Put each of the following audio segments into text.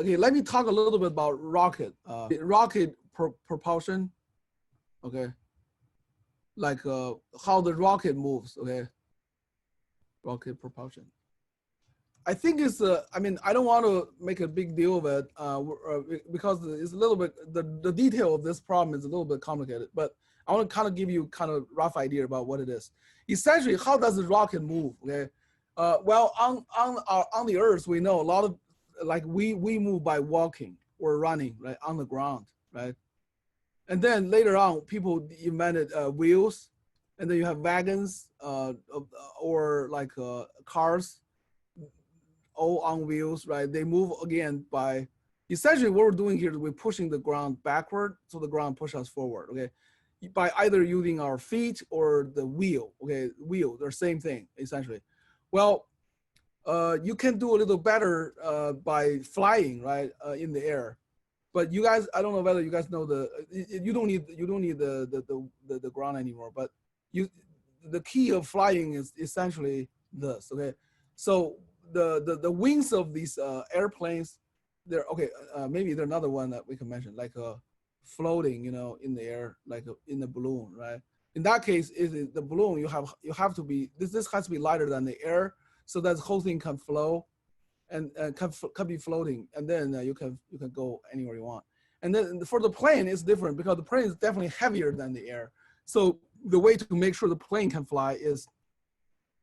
Okay, let me talk a little bit about rocket. Rocket propulsion. Okay, like how the rocket moves. Okay, rocket propulsion. I think it's I mean, I don't want to make a big deal of it because it's a little bit, the detail of this problem is a little bit complicated, but I want to kind of give you kind of rough idea about what it is. Essentially, how does the rocket move? Okay, well, on the Earth, we know a lot of, like we move by walking or running, right, on the ground, right? And then later on, people invented wheels, and then you have wagons or like cars, all on wheels, right? They move again by, essentially what we're doing here is we're pushing the ground backward, so the ground pushes us forward, okay? By either using our feet or the wheel, okay? Wheel, they're same thing, essentially. Well, you can do a little better by flying, right, in the air. But you guys, I don't know whether you guys know you don't need the ground anymore, but the key of flying is essentially this, okay? So the wings of these airplanes, they're okay. Maybe there's another one that we can mention, like floating, you know, in the air, like in the balloon, right? In that case, is the balloon, you have to be, this has to be lighter than the air, so that the whole thing can flow and can be floating, and then you can go anywhere you want. And then for the plane, it's different because the plane is definitely heavier than the air. So the way to make sure the plane can fly is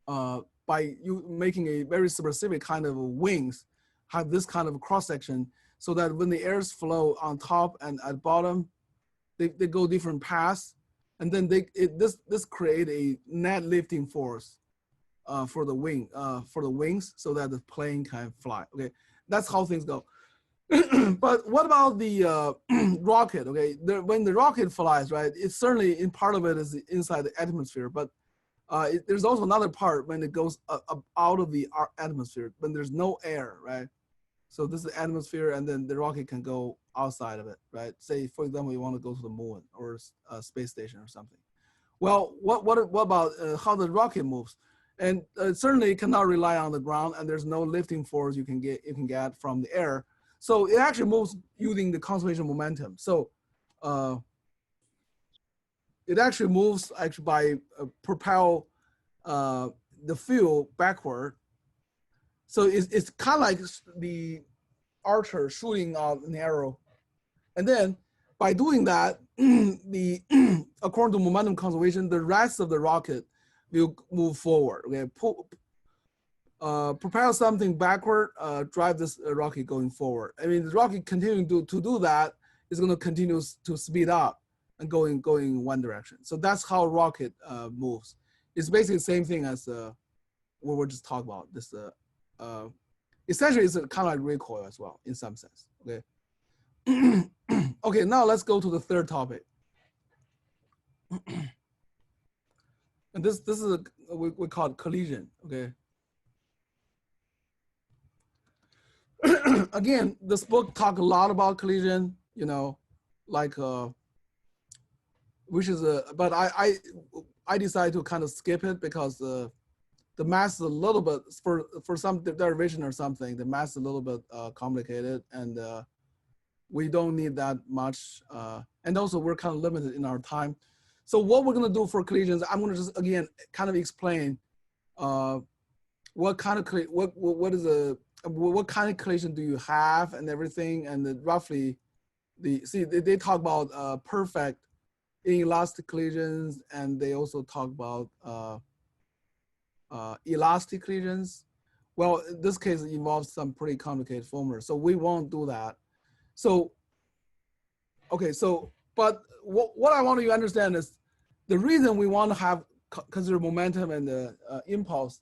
by you making a very specific kind of wings, have this kind of cross section, so that when the airs flow on top and at bottom, they go different paths, and then this create a net lifting force for the wings, so that the plane can fly. Okay, that's how things go. But what about the rocket? Okay, when the rocket flies, right? It's certainly in part of it is inside the atmosphere, but there's also another part when it goes out of the atmosphere, when there's no air, right? So this is the atmosphere, and then the rocket can go outside of it, right? Say, for example, you want to go to the moon or a space station or something. Well, what about how the rocket moves? And certainly it cannot rely on the ground, and there's no lifting force you can get from the air. So it actually moves using the conservation of momentum. So it actually moves by propel the fuel backward. So it's kind of like the archer shooting out an arrow. And then by doing that, according to momentum conservation, the rest of the rocket will move forward. Okay, propel something backward, drive this rocket going forward. I mean, the rocket continuing to do that is going to continue to speed up and going in one direction. So that's how rocket moves. It's basically the same thing as what we're just talking about. This essentially it's kind of like recoil as well in some sense. Okay. Okay, now let's go to the third topic. And this is we call it collision. Okay. Again, this book talk a lot about collision, you know, like which is but I decided to kind of skip it because the math is a little bit, for some derivation or something, the math is a little bit complicated, and we don't need that much, and also we're kind of limited in our time. So what we're going to do for collisions, I'm going to just again kind of explain what kind of what kind of collision do you have and everything, and roughly they talk about perfect inelastic collisions, and they also talk about elastic collisions. Well, in this case, it involves some pretty complicated formulas, so we won't do that. So, okay, so, but what I want you to understand is the reason we want to have consider momentum and the impulse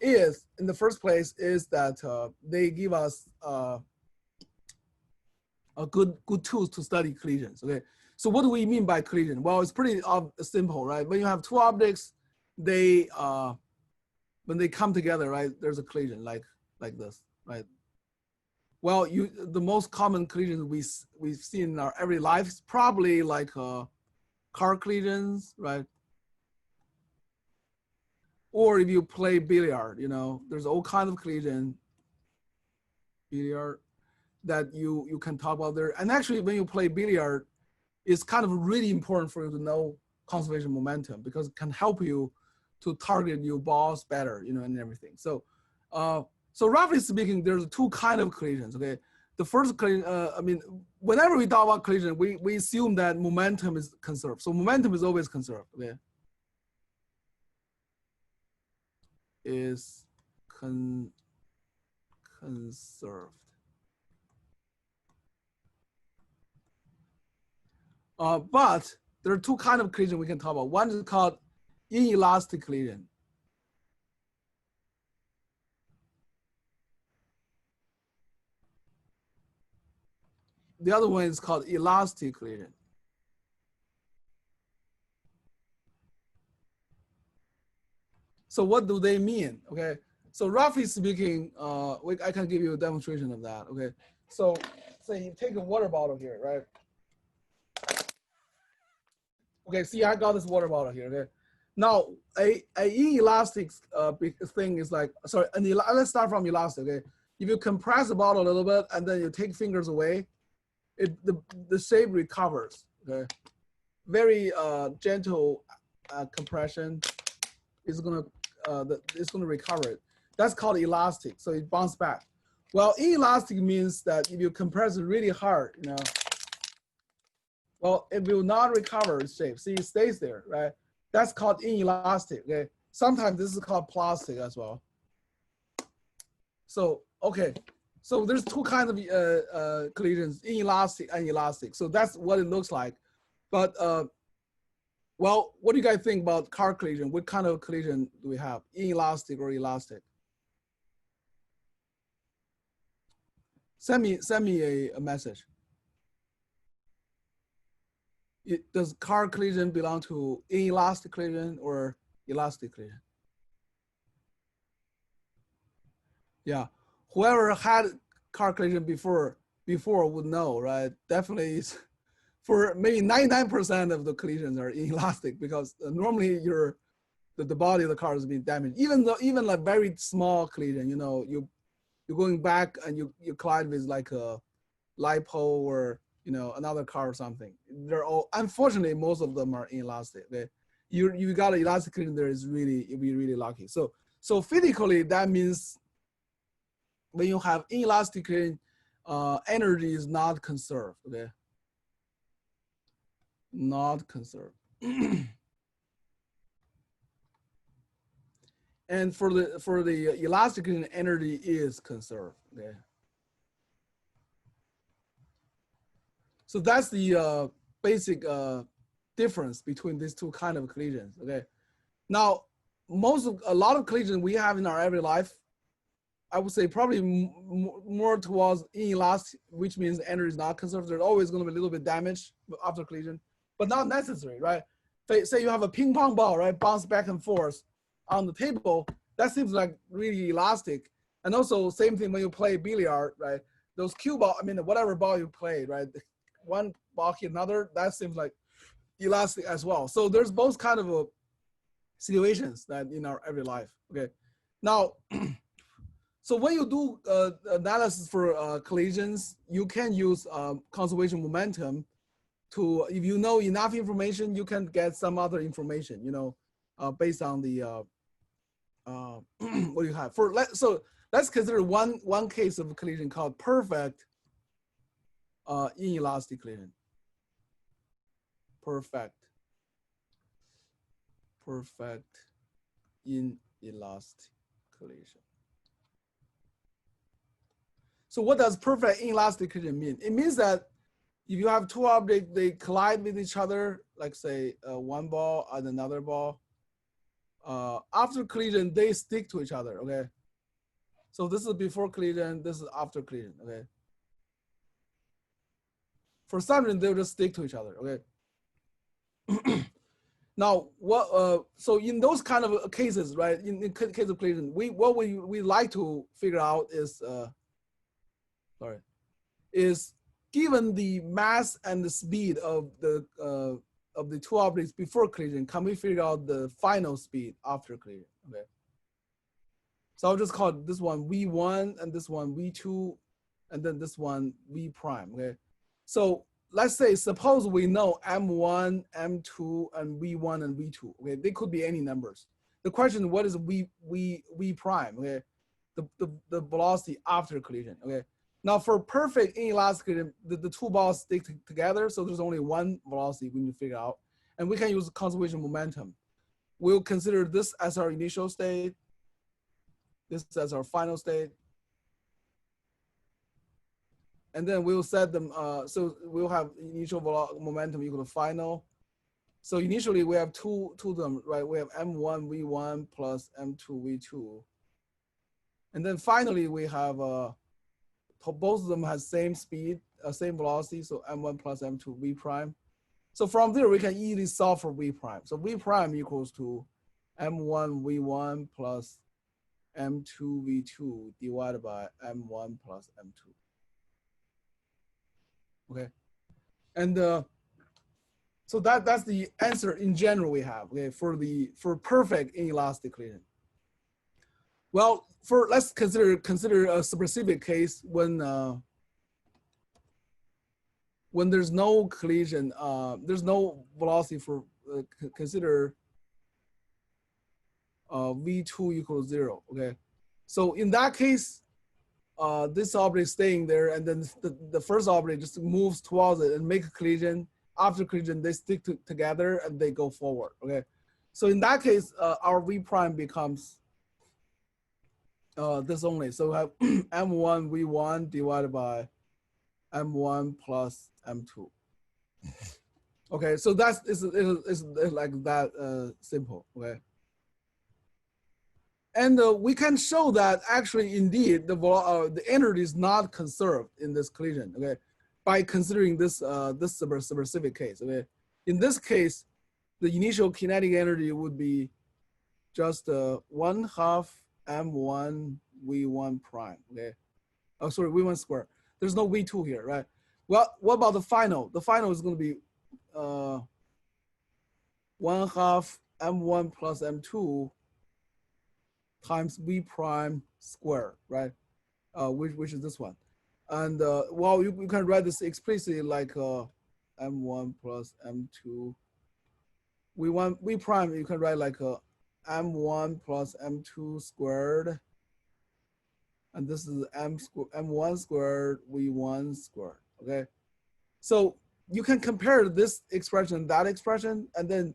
is, in the first place, is that they give us a good tools to study collisions. Okay, so what do we mean by collision? Well, it's pretty simple, right? When you have two objects, they when they come together, right, there's a collision like this, right? Well, the most common collisions we've seen in our everyday life is probably like car collisions, right? Or if you play billiard, you know, there's all kinds of collision. Billiard. that you can talk about there. And actually, when you play billiard, it's kind of really important for you to know conservation momentum because it can help you to target your balls better, and everything. So, so roughly speaking, there's two kind of collisions. Okay, the first collision, whenever we talk about collision, we assume that momentum is conserved. So momentum is always conserved. Okay, is conserved. But there are two kinds of collision we can talk about. One is called inelastic collision. The other one is called elastic collision. So what do they mean? Okay, so roughly speaking, I can give you a demonstration of that. Okay, so say you take a water bottle here, right? Okay, see, I got this water bottle here. Okay, now a inelastic thing is like, sorry, let's start from elastic. Okay, if you compress the bottle a little bit and then you take fingers away, the shape recovers. Okay, very gentle compression is gonna it's gonna recover it. That's called elastic. So it bounces back. Well, inelastic means that if you compress it really hard, well, it will not recover its shape. See, it stays there, right? That's called inelastic. Okay. Sometimes this is called plastic as well. So okay. So there's two kinds of collisions, inelastic and elastic. So that's what it looks like. But well, what do you guys think about car collision? What kind of collision do we have? Inelastic or elastic? Send me a message. Does car collision belong to inelastic collision or elastic collision? Yeah, whoever had car collision before would know, right? Definitely, for maybe 99% of the collisions are inelastic because normally the body of the car is being damaged. Even like very small collision, you're going back and you collide with like a lipo or another car or something. They're all, unfortunately, most of them are inelastic. Okay? You got an elastic collision there is really, you'll be really lucky. So physically that means when you have inelastic collision, energy is not conserved. Okay, not conserved. And for the elastic collision, energy is conserved. Okay. So that's the basic difference between these two kind of collisions. Okay. Now, a lot of collisions we have in our everyday life, I would say probably more towards inelastic, which means energy is not conserved. There's always going to be a little bit damage after collision, but not necessary, right? Say you have a ping pong ball, right, bounce back and forth on the table. That seems like really elastic. And also same thing when you play billiard, right? Those cue ball, whatever ball you play, right? One ball hit another, that seems like elastic as well. So there's both kind of situations that in our everyday life. Okay. Now, so when you do analysis for collisions, you can use conservation momentum to, if you know enough information, you can get some other information, based on the what do you have for. So let's consider one case of collision called perfect inelastic collision. Perfect inelastic collision. So what does perfect inelastic collision mean? It means that if you have two objects, they collide with each other, like say one ball and another ball. After collision, they stick to each other, okay? So this is before collision, this is after collision, okay? For some reason, they'll just stick to each other, okay? Now, so in those kind of cases, right, in case of collision, what we like to figure out is, is given the mass and the speed of the two objects before collision, can we figure out the final speed after collision? Okay. So I'll just call this one V1 and this one V2. and then this one V prime, okay? So let's say, suppose we know M1, M2, and V1 and V2, okay? They could be any numbers. The question, what is V prime, okay? The velocity after collision, okay? Now for perfect inelastic collision, the two balls stick together, so there's only one velocity we need to figure out. And we can use conservation momentum. We'll consider this as our initial state, this as our final state. And then we'll set them, so we'll have initial momentum equal to final. So initially we have two of them, right? We have M1 V1 plus M2 V2. And then finally we have, both of them has same speed, same velocity, so M1 plus M2 V prime. So from there, we can easily solve for V prime. So V prime equals to M1 V1 plus M2 V2 divided by M1 plus M2. Okay, and so that's the answer in general we have, okay, for perfect inelastic collision. Well, let's consider a specific case when there's no collision, there's no velocity for consider V2 equals 0. Okay, so in that case, this object is staying there, and then the first object just moves towards it and make a collision. After collision, they stick together and they go forward. Okay, so in that case, our V prime becomes this only. So we have M1 V1 divided by M1 plus M2. Okay, so that's it's like that simple. Okay. And we can show that actually, indeed, the energy is not conserved in this collision, okay, by considering this this specific case. Okay, in this case, the initial kinetic energy would be just 1/2 M1 V1 prime. Okay, oh sorry, V1 squared. There's no V2 here, right? Well, what about the final? The final is going to be 1/2 M1 plus M2 times V prime squared, right? Which is this one. And well, you can write this explicitly like M1 plus M2. V prime, you can write like M1 plus M2 squared. And this is M1 squared, V1 squared, okay? So you can compare this expression and that expression, and then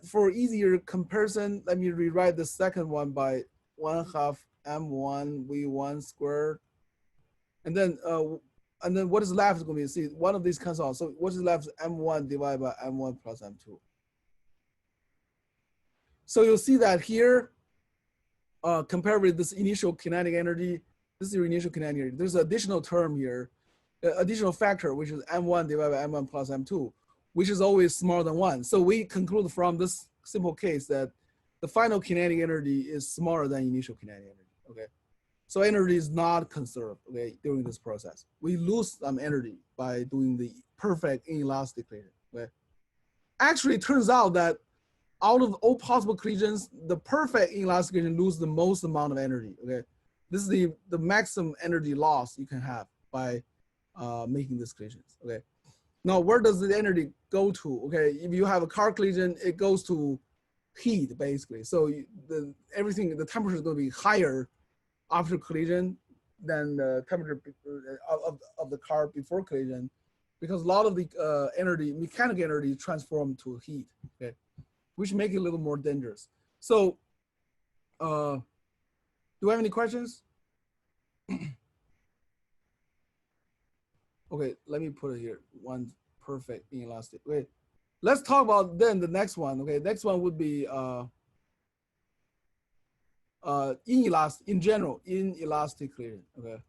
for easier comparison, let me rewrite the second one by 1/2 M1 V1 squared. And then what is left is going to be, see, one of these cancels out. So what is left is M1 divided by M1 plus M2. So you'll see that here, compared with this initial kinetic energy, this is your initial kinetic energy. There's an additional term here, additional factor, which is M1 divided by M1 plus M2, which is always smaller than 1. So we conclude from this simple case that the final kinetic energy is smaller than initial kinetic energy, okay? So energy is not conserved, okay, during this process. We lose some energy by doing the perfect inelastic collision, okay? Actually, it turns out that out of all possible collisions, the perfect inelastic collision loses the most amount of energy, okay? This is the maximum energy loss you can have by making these collisions, okay? Now, where does the energy go to? Okay, if you have a car collision, it goes to heat, basically. So the temperature is going to be higher after collision than the temperature of the car before collision, because a lot of the mechanical energy transformed to heat, okay, which make it a little more dangerous. So, do you have any questions? Okay, let me put it here. One perfect inelastic. Wait, let's talk about then the next one. Okay, next one would be inelastic in general, inelastic collision. Okay.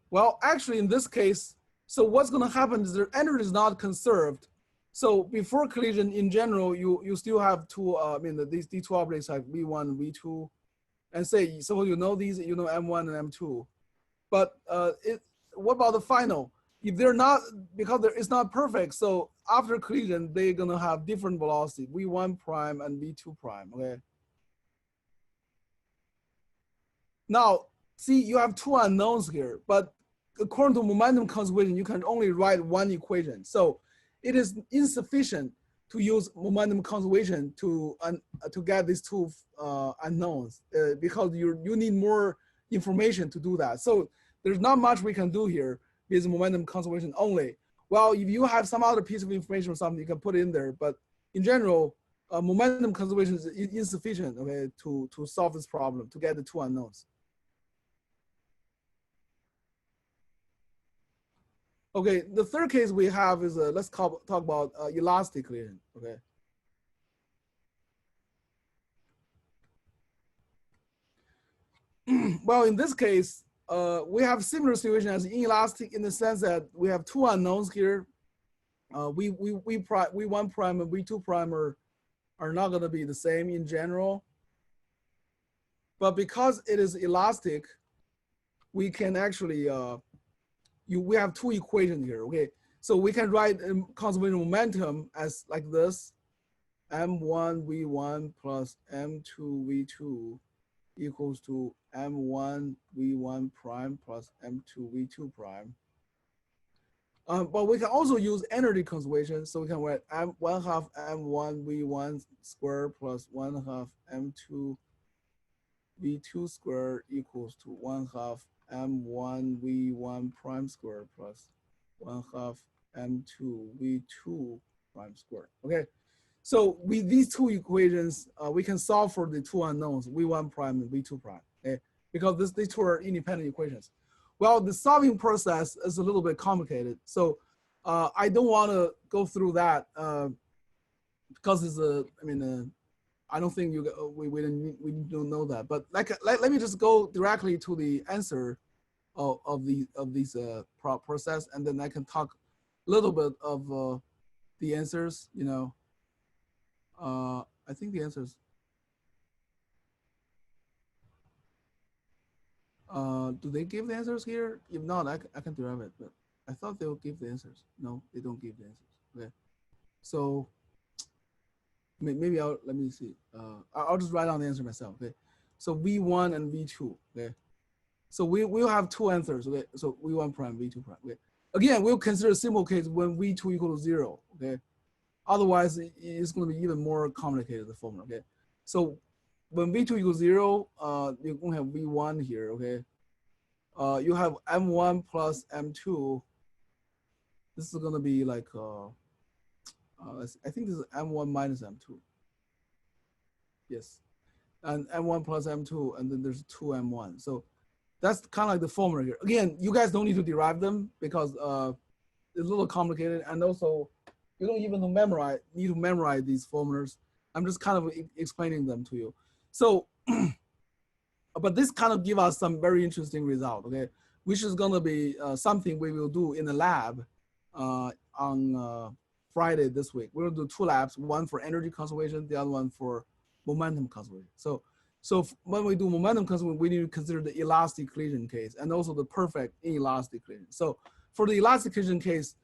Well, actually, in this case, so what's going to happen is the energy is not conserved. So before collision, in general, you still have two. These two objects have V1 and V2. And say, suppose you know these, you know M1 and M2, but what about the final? If they're not, because it's not perfect, so after collision, they're gonna have different velocity, V1 prime and V2 prime, okay? Now, see, you have two unknowns here, but according to momentum conservation, you can only write one equation. So it is insufficient to use momentum conservation to get these two unknowns because you need more information to do that. So there's not much we can do here with momentum conservation only. Well, if you have some other piece of information or something, you can put it in there. But in general, momentum conservation is insufficient, okay, to solve this problem, to get the two unknowns. Okay, the third case we have is let's talk about elastic collision. Okay. Well, in this case, we have similar situation as inelastic in the sense that we have two unknowns here. V1 prime and V2 prime are not going to be the same in general. But because it is elastic, we can actually we have two equations here. Okay, so we can write conservation momentum as like this: m1 v1 plus m2 v2 equals to m1 v1 prime plus m2 v2 prime. But we can also use energy conservation, so we can write 1/2 m1 v1 squared plus 1/2 m2 v2 squared equals to 1/2 m1 v1 prime squared plus 1/2 m2 v2 prime squared. Okay, so with these two equations, we can solve for the two unknowns, v1 prime and v2 prime. Okay, because these two are independent equations. Well, the solving process is a little bit complicated, so I don't want to go through that because it's I don't think we don't know that. But let me just go directly to the answer of these process, and then I can talk a little bit of the answers. You know, I think the answers. Do they give the answers here? If not, I can derive it. But I thought they would give the answers. No, they don't give the answers. Okay, so. Maybe let me see. I'll just write down the answer myself. Okay, so V1 and V2. Okay, so we'll have two answers. Okay, so V1 prime, V2 prime. Okay, again, we'll consider a simple case when V2 equals 0. Okay, otherwise it's going to be even more complicated, the formula. Okay, so when V2 equals 0, you're going to have V1 here. Okay, you have M1 plus M2. This is going to be like. I think this is M1 minus M2. Yes. And M1 plus M2, and then there's 2M1. So that's kind of like the formula here. Again, you guys don't need to derive them because it's a little complicated. And also, you don't even need to memorize these formulas. I'm just kind of explaining them to you. So, but this kind of give us some very interesting result, okay? Which is gonna be something we will do in the lab on Friday this week. We'll do two labs, one for energy conservation, the other one for momentum conservation. So when we do momentum conservation, we need to consider the elastic collision case and also the perfect inelastic collision. So for the elastic collision case,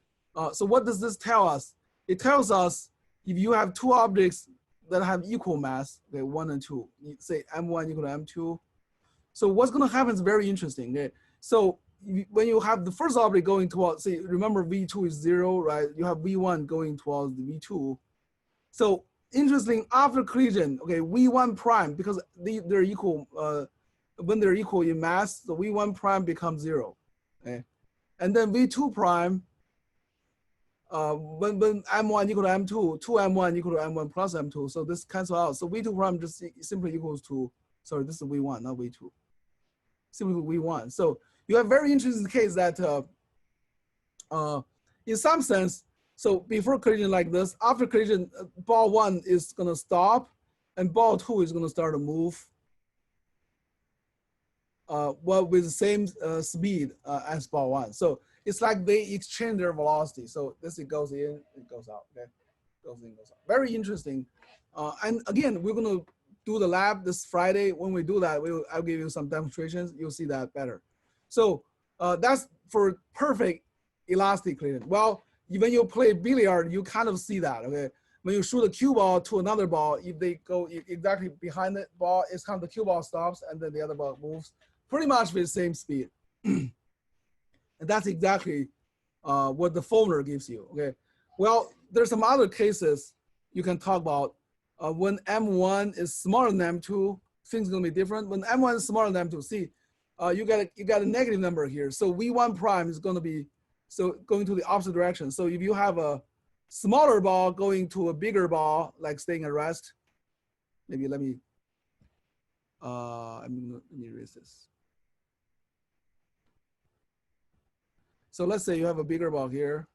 so what does this tell us? It tells us if you have two objects that have equal mass, okay, 1 and 2, say M1 equal to M2. So what's gonna happen is very interesting. Okay? So when you have the first object going towards, say, remember V2 is 0, right? You have V1 going towards the V2. So interesting, after collision, okay, V1 prime, because they're equal, when they're equal in mass, the V1 prime becomes 0, okay? And then V2 prime, when M1 equal to M2, 2M1 equal to M1 plus M2, so this cancel out. So V2 prime just simply equals to, sorry, this is V1, not V2, simply V1. So you have very interesting case that in some sense, so before collision like this, after collision, ball 1 is gonna stop and ball 2 is gonna start to move well with the same speed as ball 1. So it's like they exchange their velocity. So this, it goes in, it goes out, okay? Goes in, goes out. Very interesting. And again, we're gonna do the lab this Friday. When we do that, I'll give you some demonstrations. You'll see that better. So that's for perfect elastic collision. Well, when you play billiard, you kind of see that, okay? When you shoot a cue ball to another ball, if they go exactly behind the ball, it's kind of the cue ball stops and then the other ball moves. pretty much with the same speed. And that's exactly what the formula gives you, okay? Well, there's some other cases you can talk about. When M1 is smaller than M2, things gonna be different. When M1 is smaller than M2, see, you got a negative number here. So V1 prime is gonna be, so going to the opposite direction. So if you have a smaller ball going to a bigger ball, like staying at rest, maybe let me erase this. So let's say you have a bigger ball here,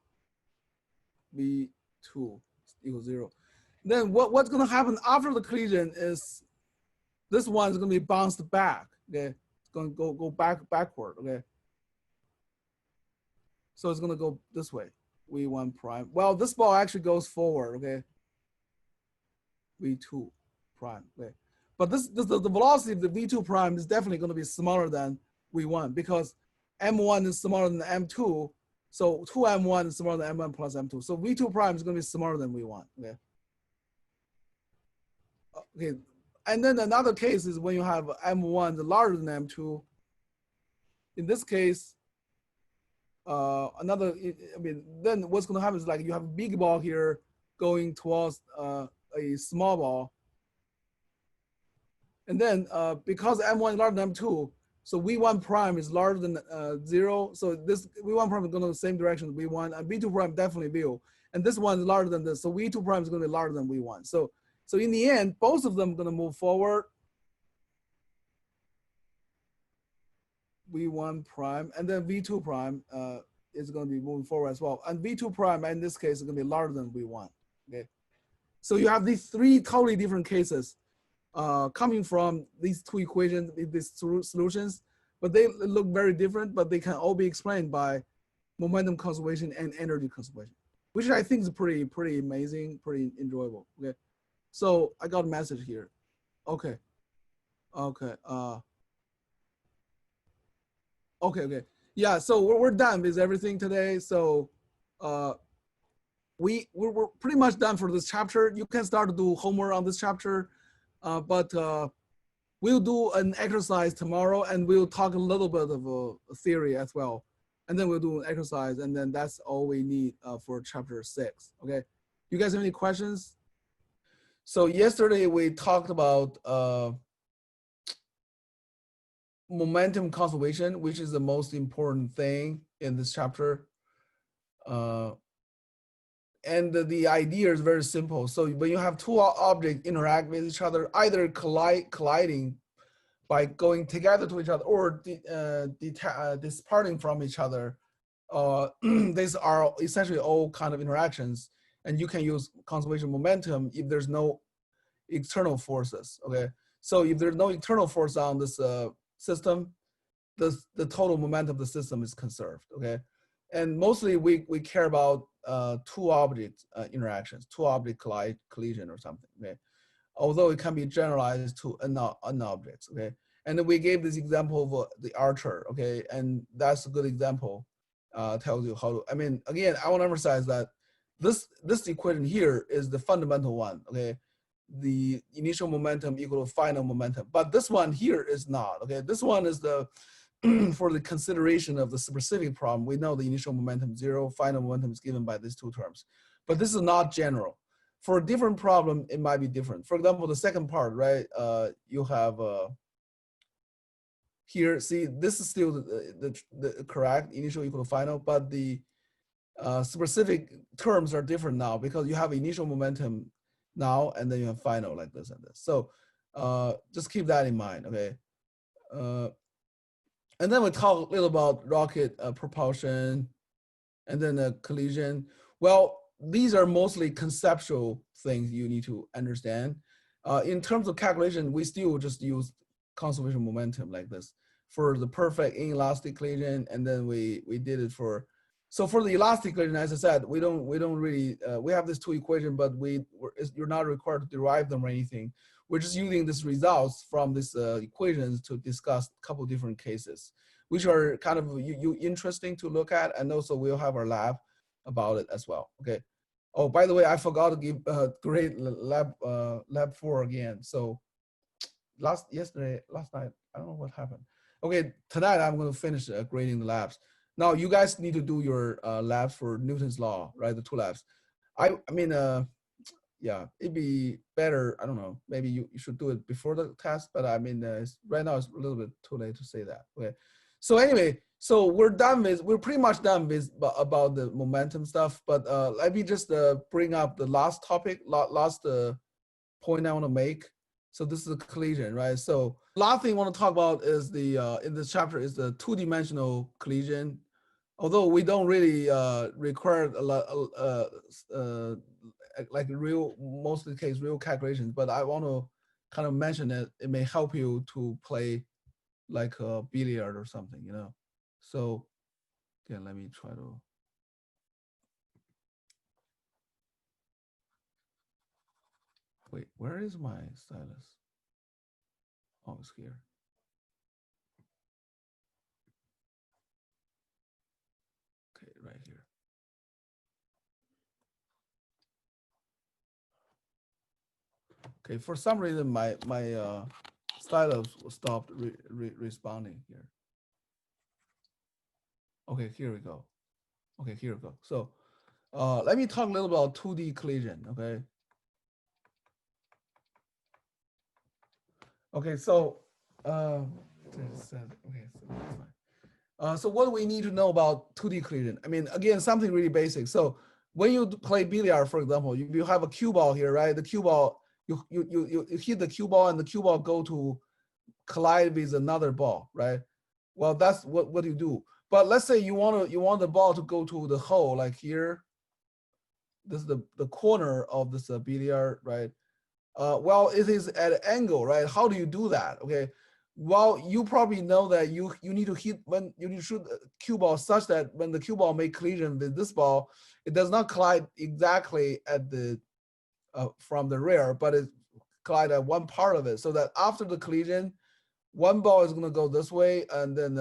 V2 equals 0. Then what's going to happen after the collision is this one is going to be bounced back. Okay, it's going to go backward. Okay, so it's going to go this way, V1 prime. Well, this ball actually goes forward. Okay, V2 prime. Okay, but the velocity of the V2 prime is definitely going to be smaller than V1 because M1 is smaller than M2. So 2M1 is smaller than M1 plus M2. So V2 prime is going to be smaller than V1. Okay. Okay. And then another case is when you have M1 larger than M2. In this case, then what's going to happen is like you have a big ball here going towards a small ball. And then because M1 is larger than M2, so V1 prime is larger than 0. So this V1 prime is going in the same direction as V1, and V2 prime definitely will. And this one is larger than this. So V2 prime is going to be larger than V1. So in the end, both of them are going to move forward. V1 prime, and then V2 prime is going to be moving forward as well. And V2 prime, in this case, is going to be larger than V1. Okay. So you have these three totally different cases coming from these two equations, these solutions, but they look very different, but they can all be explained by momentum conservation and energy conservation, which I think is pretty amazing, pretty enjoyable. Okay, so I got a message here. Okay, okay. Yeah, so we're done with everything today. So we're pretty much done for this chapter. You can start to do homework on this chapter. But we'll do an exercise tomorrow and we'll talk a little bit of a theory as well. And then we'll do an exercise and then that's all we need for chapter 6, okay? You guys have any questions? So yesterday we talked about momentum conservation, which is the most important thing in this chapter. And the idea is very simple. So when you have two objects interact with each other, either colliding by going together to each other or departing from each other, these are essentially all kind of interactions. And you can use conservation momentum if there's no external forces, okay? So if there's no internal force on this system, the total momentum of the system is conserved, okay? And mostly we care about two object interactions, two object collision or something, okay? Although it can be generalized to an objects, okay? And then we gave this example of the archer, okay? And that's a good example, tells you how to, I mean, again, I want to emphasize that this equation here is the fundamental one, okay? The initial momentum equal to final momentum, but this one here is not, okay? This one is the, for the consideration of the specific problem, we know the initial momentum 0, final momentum is given by these two terms. But this is not general. For a different problem, it might be different. For example, the second part, right? You have here, see, this is still the correct initial equal to final, but the specific terms are different now because you have initial momentum now, and then you have final like this and this. So just keep that in mind, okay? And then we talk a little about rocket propulsion and then the collision. Well, these are mostly conceptual things you need to understand. In terms of calculation, we still just use conservation momentum like this for the perfect inelastic collision, and then we did it for, so for the elastic collision, as I said, we don't really, we have these two equations, but you're not required to derive them or anything. We're just using these results from these equations to discuss a couple different cases, which are kind of interesting to look at. And also we'll have our lab about it as well, okay? Oh, by the way, I forgot to give grade lab 4 again. So last night, I don't know what happened. Okay, tonight I'm going to finish grading the labs. Now you guys need to do your labs for Newton's law, right? The two labs. I mean, yeah, it'd be better. I don't know. Maybe you should do it before the test, but I mean, right now it's a little bit too late to say that. Okay. So anyway, so we're pretty much done with about the momentum stuff. But let me just bring up the last topic, last point I want to make. So this is a collision, right? So last thing I want to talk about is the in this chapter is the two-dimensional collision. Although we don't really require a lot, like real, most of the case, real calculations, but I want to kind of mention that it may help you to play like a billiard or something, you know? So again, let me try to. Wait, where is my stylus? Oh, it's here. Okay, right here. Okay, for some reason, my stylus stopped responding here. Okay, here we go. Okay, here we go. So let me talk a little about 2D collision, okay? Okay, so okay, so that's fine. So what do we need to know about 2D collision? I mean, again, something really basic. So when you play billiard, for example, you have a cue ball here, right? The cue ball, you hit the cue ball and the cue ball go to collide with another ball, right? Well, that's what you do. But let's say you want the ball to go to the hole, like here. This is the corner of this billiard, right? Well, it is at an angle, right? How do you do that? Okay. Well, you probably know that you need to hit when you need to shoot a cue ball such that when the cue ball make collision with this ball, it does not collide exactly at the from the rear, but it collide at one part of it, so that after the collision, one ball is going to go this way, and then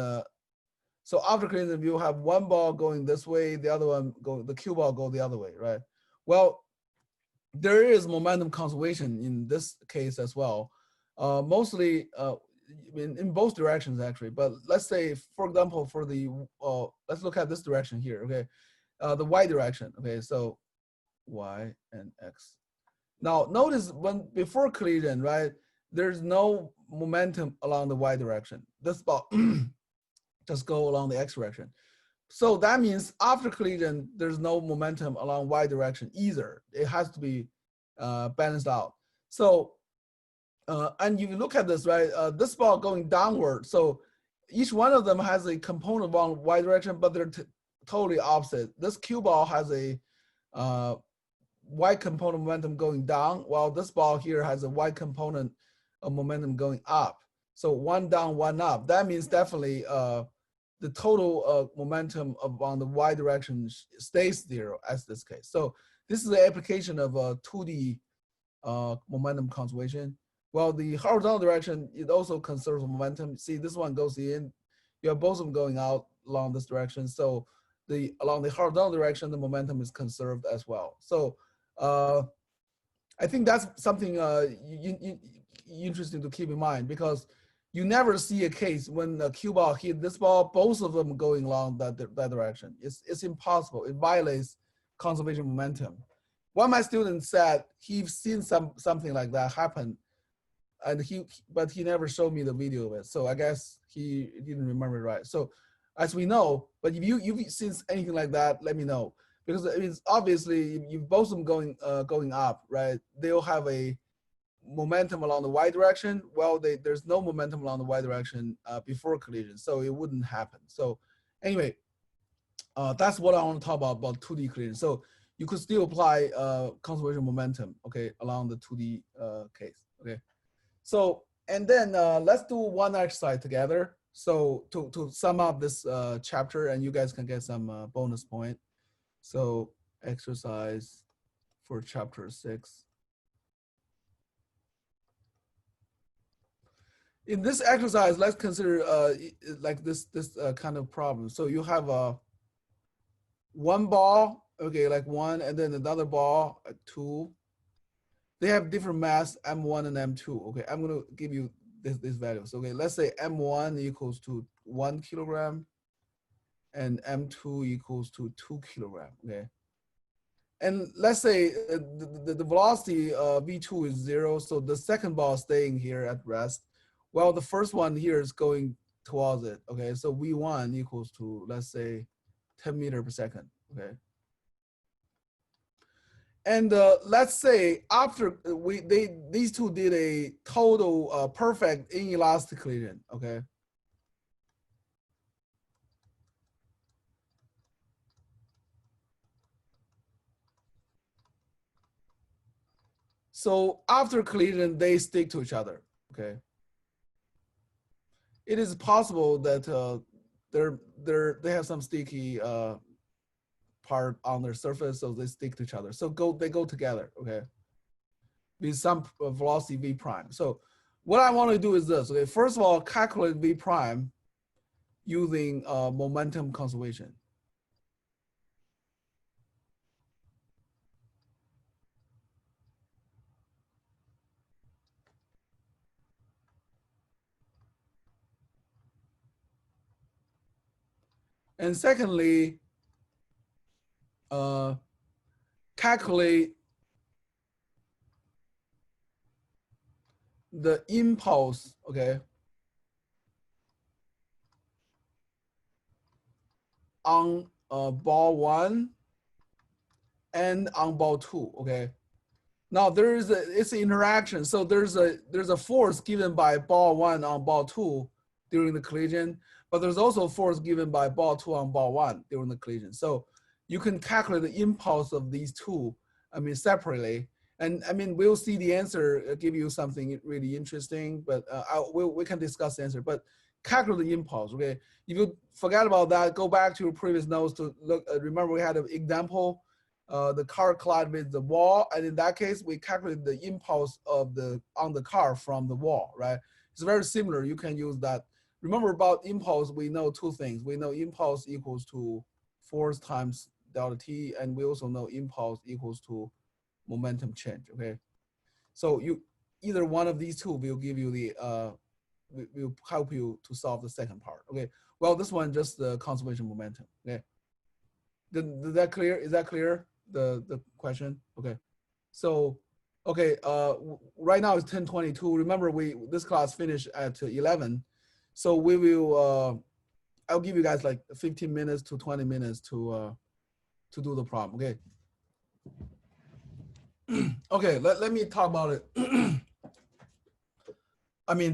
so after collision, you have one ball going this way, the other one go the cue ball go the other way, right? Well, there is momentum conservation in this case as well, mostly in both directions actually. But let's say, for example, for the let's look at this direction here, okay, the y direction, okay, so y and x. Now notice when before collision, right, there's no momentum along the y direction. This ball just go along the x direction. So that means after collision, there's no momentum along y direction either. It has to be balanced out. So, and you look at this, right? This ball going downward. So each one of them has a component along y direction, but they're totally opposite. This cue ball has a y component momentum going down, while this ball here has a y component of momentum going up. So one down, one up. That means definitely the total momentum on the y direction stays zero as this case. So this is the application of 2D momentum conservation. Well, the horizontal direction, it also conserves momentum. See, this one goes in. You have both of them going out along this direction. So along the horizontal direction, the momentum is conserved as well. So I think that's something interesting to keep in mind, because you never see a case when a cue ball hit this ball, both of them going along that direction. It's impossible. It violates conservation momentum. One of my students said he's seen something like that happen, and but he never showed me the video of it. So I guess he didn't remember right. So as we know, but if you've seen anything like that, let me know, because it's obviously you both of them going up, right? They'll have a momentum along the y direction. Well, there's no momentum along the y direction before collision, so it wouldn't happen. So anyway, that's what I want to talk about 2D collision. So you could still apply conservation momentum, okay, along the 2D case, okay. So and then let's do one exercise together. So to sum up this chapter, and you guys can get some bonus point. So exercise for chapter 6. In this exercise, let's consider like this kind of problem. So you have one ball, okay, like one, and then another ball, two. They have different mass, M1 and M2. Okay, I'm gonna give you this values. Okay, let's say M1 equals to 1 kilogram and M2 equals to 2 kilogram. Okay. And let's say the velocity V2 is 0. So the second ball is staying here at rest. Well, the first one here is going towards it. Okay, so V1 equals to, let's say, 10 meters per second. Okay. And let's say after these two did a total perfect inelastic collision. Okay. So after collision, they stick to each other. Okay. It is possible that they have some sticky part on their surface, so they stick to each other. So they go together. Okay. With some velocity v prime. So what I want to do is this. Okay. First of all, calculate v prime using momentum conservation. And secondly, calculate the impulse, okay, on ball 1 and on ball 2, okay. Now it's an interaction. So there's a force given by ball 1 on ball 2 during the collision, but there's also a force given by ball 2 on ball 1 during the collision. So you can calculate the impulse of these two, separately. And we'll see the answer give you something really interesting, but we can discuss the answer. But calculate the impulse, okay? If you forget about that, go back to your previous notes to look. Remember, we had an example. The car collided with the wall, and in that case, we calculate the impulse on the car from the wall, right? It's very similar. You can use that. Remember about impulse, we know two things. We know impulse equals to force times delta t, and we also know impulse equals to momentum change. Okay, so either one of these two will give you the will help you to solve the second part. Okay, well, this one just the conservation momentum. Okay, is that clear? Is that clear? The question? Okay, so okay, right now it's 10:22. Remember, this class finished at 11, so we will. I'll give you guys like 15 minutes to 20 minutes to do the problem. Okay. Okay, let me talk about it.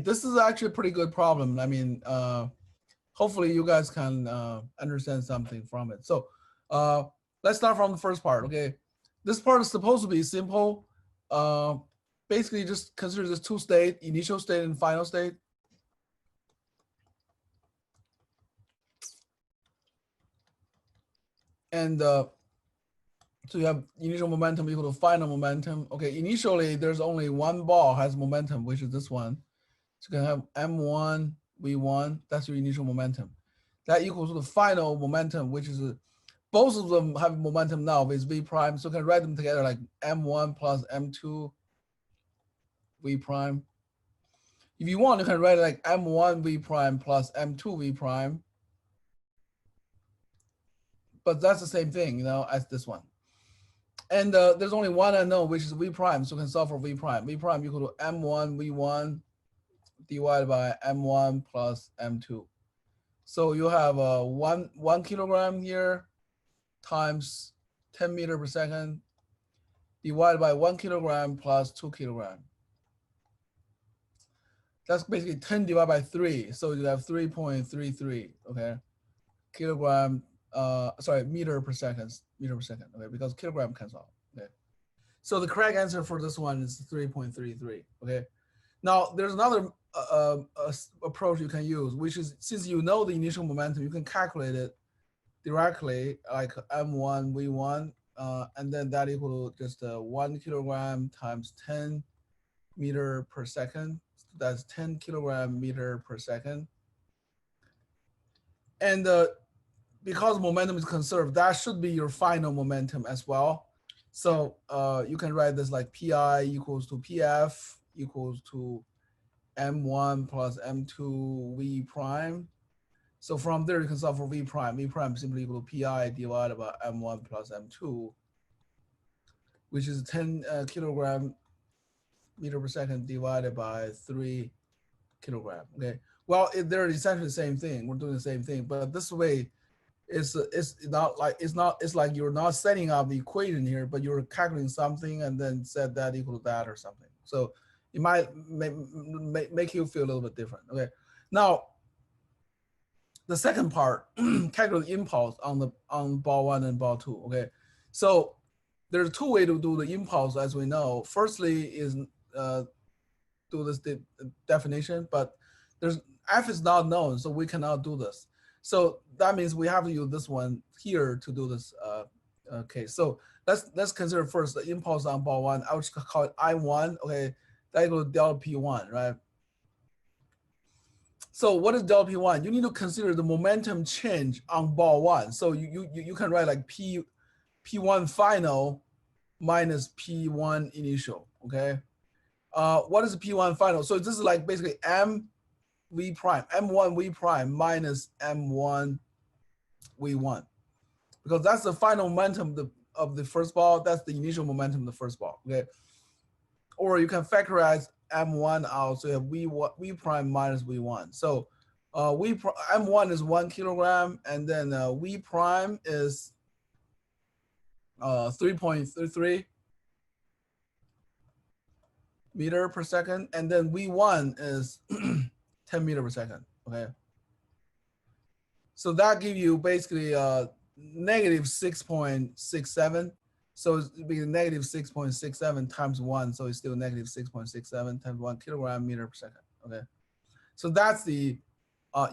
This is actually a pretty good problem. Hopefully you guys can understand something from it. So let's start from the first part. Okay, this part is supposed to be simple. Basically, just consider this two state, initial state and final state. And so you have initial momentum equal to final momentum. Okay, initially there's only one ball has momentum, which is this one. So you can have M1, V1, that's your initial momentum. That equals to the final momentum, which is both of them have momentum now with V prime. So you can write them together like M1 plus M2 V prime. If you want, you can write it like M1 V prime plus M2 V prime. But that's the same thing, as this one. And there's only one unknown, which is V prime. So you can solve for V prime. V prime equal to M1 V1 divided by M1 plus M2. So you have 1 kilogram here times 10 meters per second divided by 1 kilogram plus 2 kilogram. That's basically 10 divided by 3. So you have 3.33, okay? Kilogram, meter per second, okay? Because kilogram cancels out, okay? So the correct answer for this one is 3.33, okay? Now, there's another approach you can use, which is, since you know the initial momentum, you can calculate it directly, like M1, V1, and then that equal to just 1 kilogram times 10 meter per second. That's 10 kilogram meter per second. And because momentum is conserved, that should be your final momentum as well. So you can write this like PI equals to PF equals to m1 plus m2 v prime. So from there, you can solve for v prime. V prime simply equal to pi divided by m1 plus m2, which is 10 kilogram meter per second divided by 3 kilogram. Okay. Well, they're essentially the same thing. We're doing the same thing, but this way, it's not like it's like you're not setting up the equation here, but you're calculating something and then set that equal to that or something. So it might make you feel a little bit different. Okay. Now, the second part, calculate impulse on ball 1 and ball 2. Okay. So there's two ways to do the impulse, as we know. Firstly is do this definition, but there's f is not known, so we cannot do this. So that means we have to use this one here to do this case. So let's consider first the impulse on ball 1. I would call it I1. Okay, that equals delta P1, right? So what is delta P1? You need to consider the momentum change on ball 1. So you can write like P1 final minus P1 initial. Okay. What is P1 final? So this is like basically M V prime, M1 V prime minus M1 V1, because that's the final momentum of the first ball. That's the initial momentum of the first ball. Okay. Or you can factorize M1 out, so you have V prime minus V1. So M1 is 1 kilogram, and then V prime is 3.33 meter per second, and then V1 is 10 meter per second. Okay. So that gives you basically negative 6.67. So it's be negative 6.67 times 1. So it's still negative 6.67 times 1 kilogram meter per second. Okay. So that's the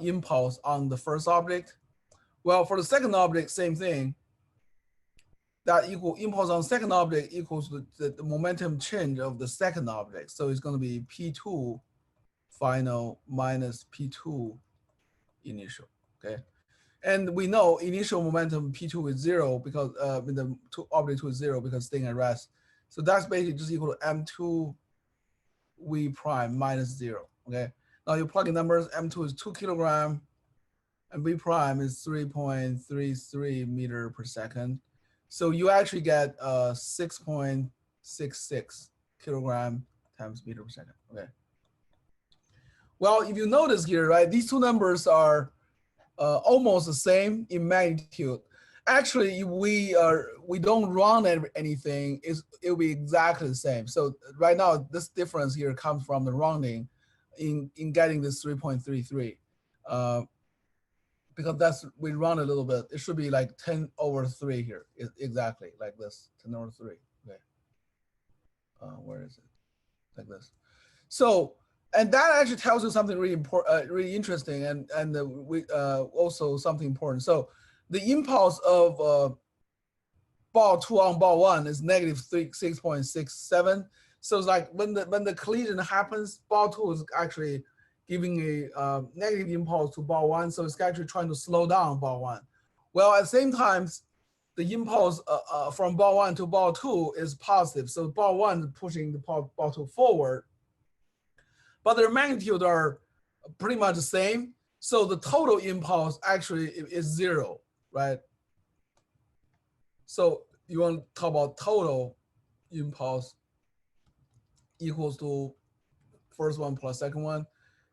impulse on the first object. Well, for the second object, same thing. That impulse on second object equals the momentum change of the second object. So it's going to be P2 final minus P2 initial. Okay. And we know initial momentum P2 is 0 because in the object 2 is 0 because staying at rest. So that's basically just equal to M2 V prime minus 0. Okay. Now you plug in numbers. M2 is 2 kilogram and V prime is 3.33 meter per second. So you actually get 6.66 kilogram times meter per second. Okay. Well, if you notice here, right, these two numbers are almost the same in magnitude. Actually, if we don't round anything, it'll be exactly the same. So right now, this difference here comes from the rounding in getting this 3.33. Because we round a little bit. It should be like 10/3 here, exactly like this, 10/3. Okay. Where is it? Like this. So, and that actually tells you something really important, really interesting, and we also something important. So, the impulse of ball 2 on ball 1 is negative 6.67. So it's like when the collision happens, ball 2 is actually giving a negative impulse to ball 1, so it's actually trying to slow down ball 1. Well, at the same time, the impulse from ball 1 to ball 2 is positive, so ball 1 is pushing the ball 2 forward, but their magnitude are pretty much the same, so the total impulse actually is 0, right? So you want to talk about total impulse equals to first one plus second one.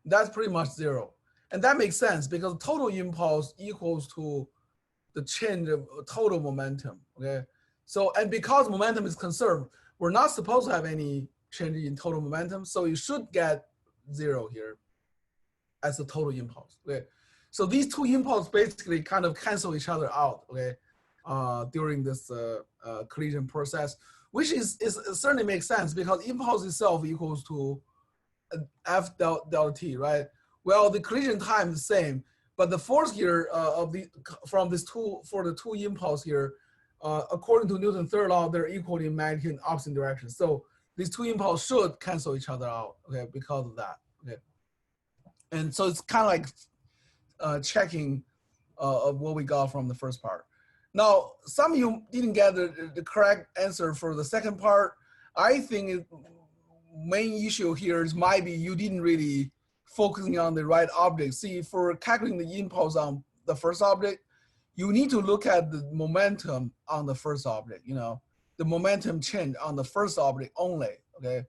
That's pretty much 0. And that makes sense because total impulse equals to the change of total momentum, okay? So, and because momentum is conserved, we're not supposed to have any change in total momentum, so you should get 0 here as the total impulse, okay? So these two impulses basically kind of cancel each other out, okay, during this collision process, which is certainly makes sense because impulse itself equals to F delta T, right? Well, the collision time is the same, but the force here for the two impulse here, according to Newton's third law, they're equal in magnitude in opposite directions. So these two impulses should cancel each other out, okay, because of that, okay. And so it's kind of like checking of what we got from the first part. Now, some of you didn't get the correct answer for the second part. I think main issue here is might be you didn't really focusing on the right object. See, for calculating the impulse on the first object, you need to look at the momentum on the first object, you know, the momentum change on the first object only, okay?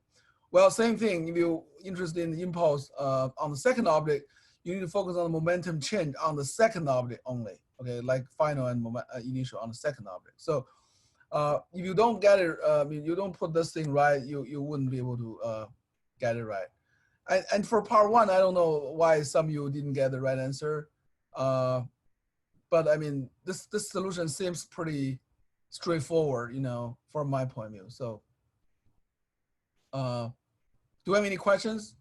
Well, same thing, if you're interested in the impulse on the second object, you need to focus on the momentum change on the second object only, okay? Like final and initial on the second object. So if you don't get it, you don't put this thing right, you wouldn't be able to get it right. And for part one, I don't know why some of you didn't get the right answer. But I mean, this solution seems pretty straightforward, you know, from my point of view. So do you have any questions?